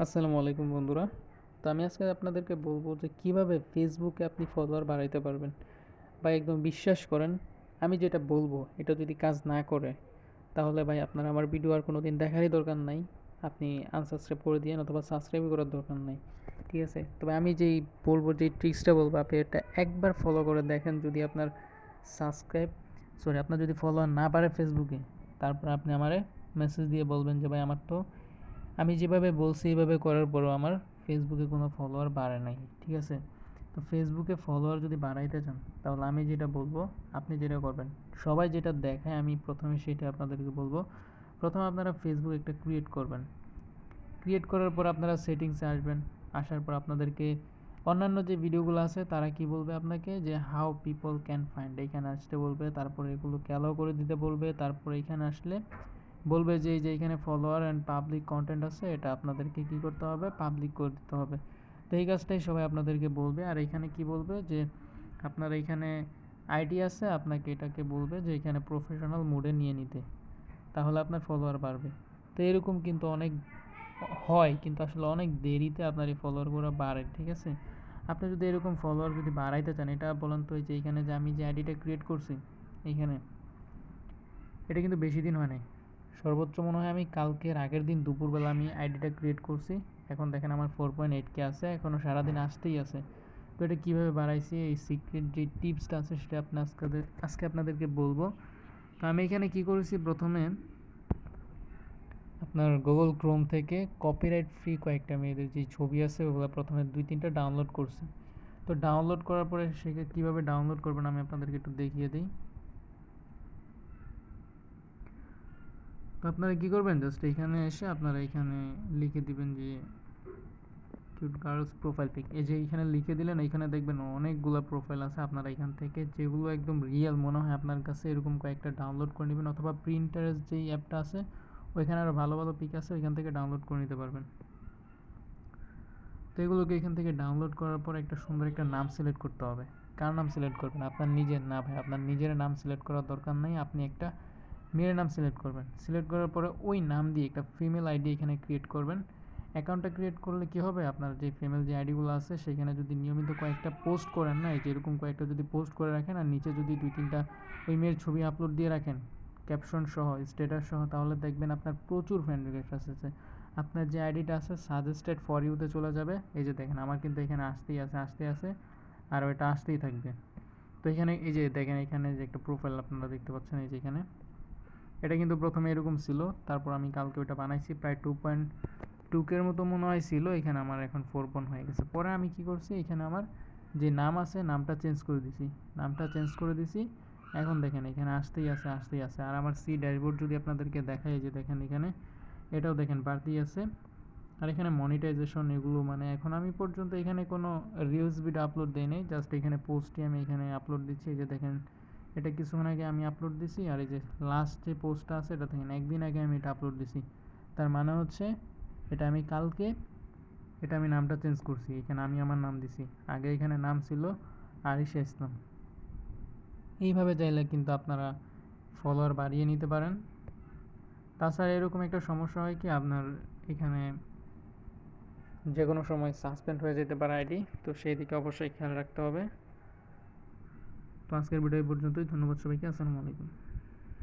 আসসালামু আলাইকুম বন্ধুরা। তো আমি আজকে আপনাদেরকে বলবো যে কীভাবে ফেসবুকে আপনি ফলোয়ার বাড়াইতে পারবেন। ভাই একদম বিশ্বাস করেন, আমি যেটা বলবো এটা যদি কাজ না করে তাহলে ভাই আপনার আমার ভিডিও আর কোনো দিন দেখারই দরকার নাই। আপনি আনসাবস্ক্রাইব করে দিয়েন অথবা সাবস্ক্রাইবই করার দরকার নাই। ঠিক আছে? তবে আমি যেই বলবো, যেই ট্রিক্সটা বলবো, আপনি এটা একবার ফলো করে দেখেন। যদি আপনার আপনার যদি ফলোয়ার না বাড়ে ফেসবুকে, তারপর আপনি আমারে মেসেজ দিয়ে বলবেন যে ভাই আমার তো আমি যেভাবে বলছি এইভাবে করার পরও আমার ফেসবুকে কোনো ফলোয়ার বাড়ে নাই। ঠিক আছে? তো ফেসবুকে ফলোয়ার যদি বাড়াইতে চান তাহলে আমি যেটা বলবো আপনি যেটা করবেন, সবাই যেটা দেখায় আমি প্রথমে সেটা আপনাদেরকে বলবো। প্রথমে আপনারা ফেসবুক একটা ক্রিয়েট করবেন। ক্রিয়েট করার পর আপনারা সেটিংসে আসবেন। আসার পর আপনাদেরকে অন্যান্য যে ভিডিওগুলো আছে তারা কি বলবে আপনাকে, যে হাউ পিপল ক্যান ফাইন্ড, এইখানে আসতে বলবে। তারপরে এগুলোকে অ্যালাউ করে দিতে বলবে। তারপরে এখানে আসলে বলবে যে এই যে এখানে ফলোয়ার অ্যান্ড পাবলিক কন্টেন্ট আছে, এটা আপনাদেরকে কি করতে হবে, পাবলিক করে দিতে হবে। তো এই কাজটাই সবাই আপনাদেরকে বলবে। আর এখানে কি বলবে যে আপনার এখানে আইডি আছে, আপনাকে এটাকে বলবে যে এখানে প্রফেশনাল মোডে নিয়ে নিতে, তাহলে আপনার ফলোয়ার বাড়বে। তো এরকম কিন্তু অনেক হয়, কিন্তু আসলে অনেক দেরিতে আপনার এই ফলোয়ারগুলো বাড়ে। ঠিক আছে? আপনি যদি এরকম ফলোয়ার যদি বাড়াইতে চান, এটা বলেন তো এই যে এইখানে যে আমি যে আইডিটা ক্রিয়েট করছি, এইখানে এটা কিন্তু বেশি দিন হয় নাই। সর্বোচ্চ মনে হয় আমি কালকের আগের দিন দুপুরবেলা আমি আইডিটা ক্রিয়েট করছি। এখন দেখেন আমার 4.8K আছে, এখনও সারাদিন আসতেই আছে। তো এটা কীভাবে বাড়াইছি, এই সিক্রেট যে টিপসটা আছে সেটা আজকে আপনাদেরকে বলবো। তো আমি এখানে কি করেছি, প্রথমে আপনার গুগল ক্রোম থেকে কপিরাইট ফ্রি কয়েকটা মেয়েদের যে ছবি আছে ওগুলো প্রথমে 2-3টা ডাউনলোড করছি। তো ডাউনলোড করার পরে সেটা কীভাবে ডাউনলোড করবেন আমি আপনাদেরকে একটু দেখিয়ে দিই। তো আপনারা কী করবেন, জাস্ট এখানে এসে আপনারা এখানে লিখে দিবেন যে কিউট গার্লস প্রোফাইল পিক। এই যে এখানে লিখে দিলেন, এখানে দেখবেন অনেকগুলো প্রোফাইল আছে। আপনারা এখান থেকে যেগুলো একদম রিয়েল মনে হয় আপনার কাছে এরকম কয়েকটা ডাউনলোড করে নেবেন, অথবা প্রিন্টারেস্ট যেই অ্যাপটা আছে ওইখানে আরও ভালো ভালো পিক আছে, ওইখান থেকে ডাউনলোড করে নিতে পারবেন। তো এগুলোকে এখান থেকে ডাউনলোড করার পর একটা সুন্দর একটা নাম সিলেক্ট করতে হবে। কার নাম সিলেক্ট করবেন? আপনার নিজের। না ভাই, আপনার নিজের নাম সিলেক্ট করার দরকার নেই। আপনি একটা মেয়ের নাম সিলেক্ট করবেন। সিলেক্ট করার পরে ওই নাম দিয়ে একটা ফিমেল আইডি এখানে ক্রিয়েট করবেন। অ্যাকাউন্টটা ক্রিয়েট করলে কী হবে, আপনার যে ফিমেল যে আইডিগুলো আছে সেখানে যদি নিয়মিত কয়েকটা পোস্ট করেন, না এই যে এরকম কয়েকটা যদি পোস্ট করে রাখেন, আর নিচে যদি 2-3টা ওই মেয়ের ছবি আপলোড দিয়ে রাখেন ক্যাপশন সহ, স্ট্যাটাস সহ, তাহলে দেখবেন আপনার প্রচুর ফ্রেন্ড রিকোয়েস্ট আসছে। আপনার যে আইডিটা আছে সাজেস্টেড ফর ইউতে চলে যাবে। এই যে দেখেন আমার কিন্তু এখানে আসতেই আছে আর ওইটা আসতেই থাকবে। তো এখানে এই যে দেখেন এখানে যে একটা প্রোফাইল আপনারা দেখতে পাচ্ছেন, এই যে এখানে এটা কিন্তু প্রথমে এরকম ছিল। তারপর আমি কালকে ওইটা বানাইছি, প্রায় 2.2K মতো মনে হয় ছিল। এখানে আমার এখন 4 হয়ে গেছে। পরে আমি কি করছি, এখানে আমার যে নাম আছে নামটা চেঞ্জ করে দিছি। এখন দেখেন এখানে আসতেই আছে। আর আমার সি ড্যাশবোর্ড যদি আপনাদেরকে দেখাই, যে দেখেন এখানে এটাও দেখেন বাড়তেই আছে। আর এখানে মনিটাইজেশন এগুলো, মানে এখন আমি পর্যন্ত এখানে কোনো রিলস ভিডিও আপলোড দেই নাই, জাস্ট এখানে পোস্টই আমি এখানে আপলোড দিচ্ছি। এই যে দেখেন এটা কিছুক্ষণ আগে আমি আপলোড দিছি। আর এই যে লাস্ট যে পোস্টটা আছে এটা দেখেন একদিন আগে আমি এটা আপলোড দিছি। তার মানে হচ্ছে এটা আমি কালকে, এটা আমি নামটা চেঞ্জ করছি। এখানে আমি আমার নাম দিছি, আগে এখানে নাম ছিল আরিশা ইসলাম। এইভাবে চাইলে কিন্তু আপনারা ফলোয়ার বাড়িয়ে নিতে পারেন। তাছাড়া এরকম একটা সমস্যা হয় কি, আপনার এখানে যে কোনো সময় সাসপেন্ড হয়ে যেতে পারে আইডি, তো সেই দিকে অবশ্যই খেয়াল রাখতে হবে। তো আজকের ভিডিও এই পর্যন্তই। ধন্যবাদ সবাইকে। আসসালামু আলাইকুম।